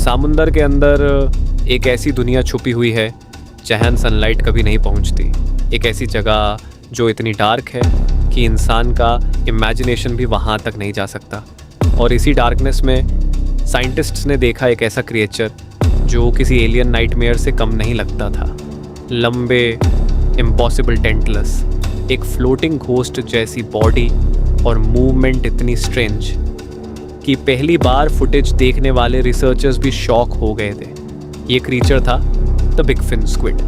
समुंदर के अंदर एक ऐसी दुनिया छुपी हुई है जहां सनलाइट कभी नहीं पहुंचती। एक ऐसी जगह जो इतनी डार्क है कि इंसान का इमेजिनेशन भी वहां तक नहीं जा सकता। और इसी डार्कनेस में साइंटिस्ट्स ने देखा एक ऐसा क्रिएचर जो किसी एलियन नाइटमेयर से कम नहीं लगता था। लंबे इम्पॉसिबल टेंटलस, एक फ्लोटिंग घोस्ट जैसी बॉडी और मूवमेंट इतनी स्ट्रेंज कि पहली बार फुटेज देखने वाले रिसर्चर्स भी शॉक हो गए थे। ये क्रीचर था the big fin squid.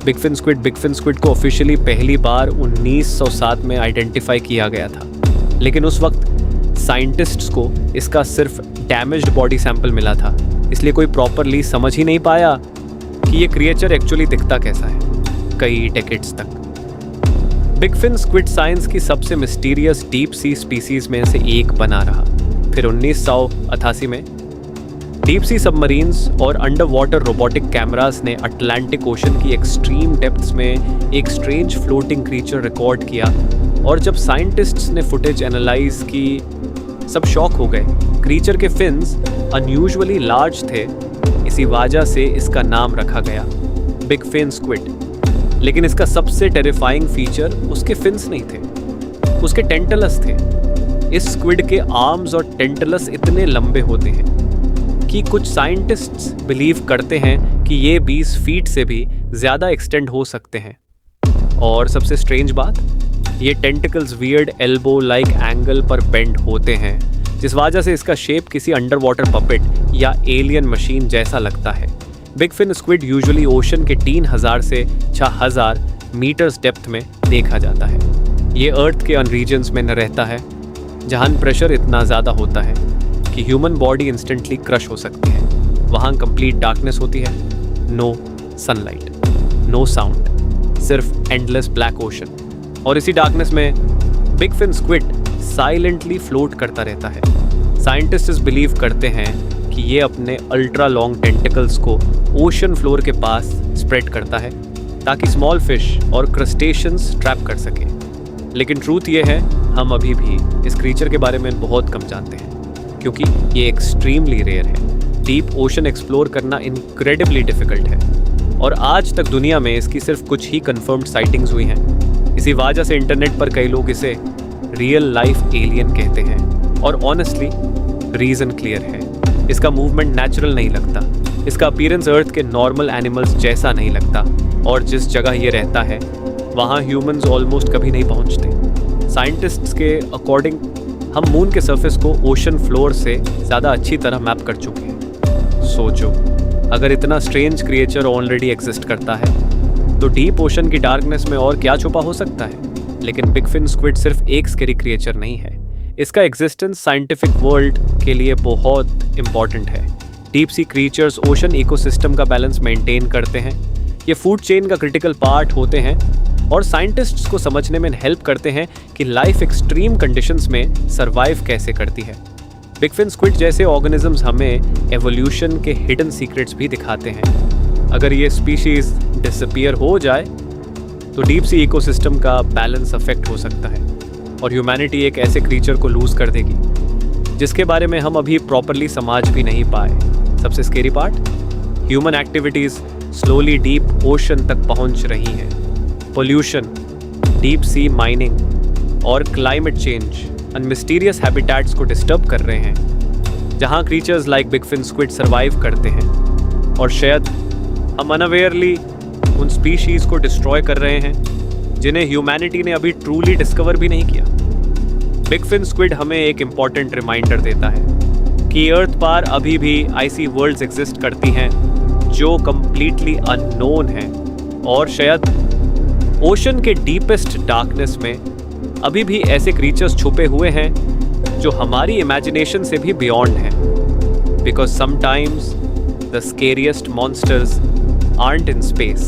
Big fin squid को ऑफिशियली पहली बार 1907 में आइडेंटिफाई किया गया था, लेकिन उस वक्त साइंटिस्ट्स को इसका सिर्फ डैमेज्ड बॉडी सैंपल मिला था, इसलिए कोई प्रॉपरली समझ ही नहीं पाया कि ये क्रिएचर एक्चुअली दिखता कैसा है कई डेकेड्स तक। बिग फिन स्क्विड साइंस की सबसे मिस्टीरियस डीप सी स्पीसीज में से एक बना रहा। फिर 1988 में डीप सी सबमरीन्स और अंडर वाटर रोबोटिक कैमरास ने अटलांटिक ओशन की एक्सट्रीम डेप्थ्स में एक स्ट्रेंज फ्लोटिंग क्रीचर रिकॉर्ड किया। और जब साइंटिस्ट्स ने फुटेज एनालाइज की, सब शॉक हो गए। क्रीचर के फिन्स अनयूजुअली लार्ज थे, इसी वजह से इसका नाम रखा गया बिग फिन स्क्विड। लेकिन इसका सबसे टेरिफाइंग फीचर उसके फिन्स नहीं थे, उसके टेंटलस थे। इस स्क्विड के आर्म्स और टेंटलस इतने लंबे होते हैं कि कुछ साइंटिस्ट्स बिलीव करते हैं कि ये 20 फीट से भी ज़्यादा एक्सटेंड हो सकते हैं। और सबसे स्ट्रेंज बात, ये tentacles weird elbow like angle पर बेंड होते हैं, जिस वजह से इसका शेप किसी अंडर वाटर पपेट या एलियन मशीन जैसा लगता है। Big fin squid usually ocean के 3000 से 6000 मीटर्स डेप्थ में देखा जाता है। ये अर्थ के अन रीजन्स में न रहता है जहाँ प्रेशर इतना ज़्यादा होता है कि ह्यूमन बॉडी इंस्टेंटली क्रश हो सकती है। वहाँ कंप्लीट डार्कनेस होती है, नो सनलाइट, नो साउंड, सिर्फ एंडलेस ब्लैक ओशन। और इसी डार्कनेस में big fin squid silently float करता रहता है। साइंटिस्ट्स बिलीव करते हैं कि ये अपने अल्ट्रा लॉन्ग टेंटिकल्स को ओशन फ्लोर के पास स्प्रेड करता है ताकि स्मॉल फिश और क्रस्टेशियंस ट्रैप कर सके। लेकिन ट्रूथ ये है, हम अभी भी इस क्रीचर के बारे में बहुत कम जानते हैं क्योंकि ये एक्सट्रीमली रेयर है। डीप ओशन एक्सप्लोर करना इनक्रेडिबली डिफिकल्ट है और आज तक दुनिया में इसकी सिर्फ कुछ ही कंफर्म्ड साइटिंग्स हुई हैं। इसी वजह से इंटरनेट पर कई लोग इसे रियल लाइफ एलियन कहते हैं। और ऑनेस्टली रीज़न क्लियर है, इसका मूवमेंट नेचुरल नहीं लगता, इसका अपीयरेंस अर्थ के नॉर्मल एनिमल्स जैसा नहीं लगता, और जिस जगह ये रहता है वहाँ ह्यूमंस ऑलमोस्ट कभी नहीं पहुँचते। साइंटिस्ट्स के अकॉर्डिंग हम मून के सरफेस को ओशन फ्लोर से ज़्यादा अच्छी तरह मैप कर चुके हैं। सोचो, अगर इतना स्ट्रेंज क्रिएचर ऑलरेडी एग्जिस्ट करता है तो डीप ओशन की डार्कनेस में और क्या छुपा हो सकता है। लेकिन बिग फिन स्क्विड सिर्फ एक स्कैरी क्रिएचर नहीं है, इसका एग्जिस्टेंस साइंटिफिक वर्ल्ड के लिए बहुत इंपॉर्टेंट है। Deep sea creatures ocean ecosystem का बैलेंस मेंटेन करते हैं, ये फूड चेन का क्रिटिकल पार्ट होते हैं और साइंटिस्ट्स को समझने में हेल्प करते हैं कि लाइफ एक्सट्रीम कंडीशंस में सरवाइव कैसे करती है। बिग फिन स्क्विड जैसे ऑर्गेनिजम्स हमें एवोल्यूशन के हिडन सीक्रेट्स भी दिखाते हैं। अगर ये स्पीशीज डिसअपीयर हो जाए तो डीप सी इकोसिस्टम का बैलेंस अफेक्ट हो सकता है और ह्यूमैनिटी एक ऐसे क्रीचर को लूज कर देगी जिसके बारे में हम अभी प्रॉपरली समझ भी नहीं पाए। सबसे scary part, human activities slowly deep ocean तक पहुंच रही हैं। पोल्यूशन, डीप सी माइनिंग और क्लाइमेट चेंज अन मिस्टीरियस हैबिटेट्स को डिस्टर्ब कर रहे हैं जहां creatures like big fin squid survive करते हैं। और शायद हम अनअवेयरली उन स्पीशीज़ को डिस्ट्रॉय कर रहे हैं जिन्हें ह्यूमैनिटी ने अभी ट्रूली डिस्कवर भी नहीं किया। बिग फिन स्क्विड हमें एक इम्पॉर्टेंट रिमाइंडर देता है कि अर्थ पर अभी भी आइसी वर्ल्ड्स एग्जिस्ट करती हैं जो कंप्लीटली अननोन हैं। और शायद ओशन के डीपेस्ट डार्कनेस में अभी भी ऐसे क्रीचर्स छुपे हुए हैं जो हमारी इमेजिनेशन से भी बियॉन्ड हैं। Because sometimes the scariest monsters aren't in space,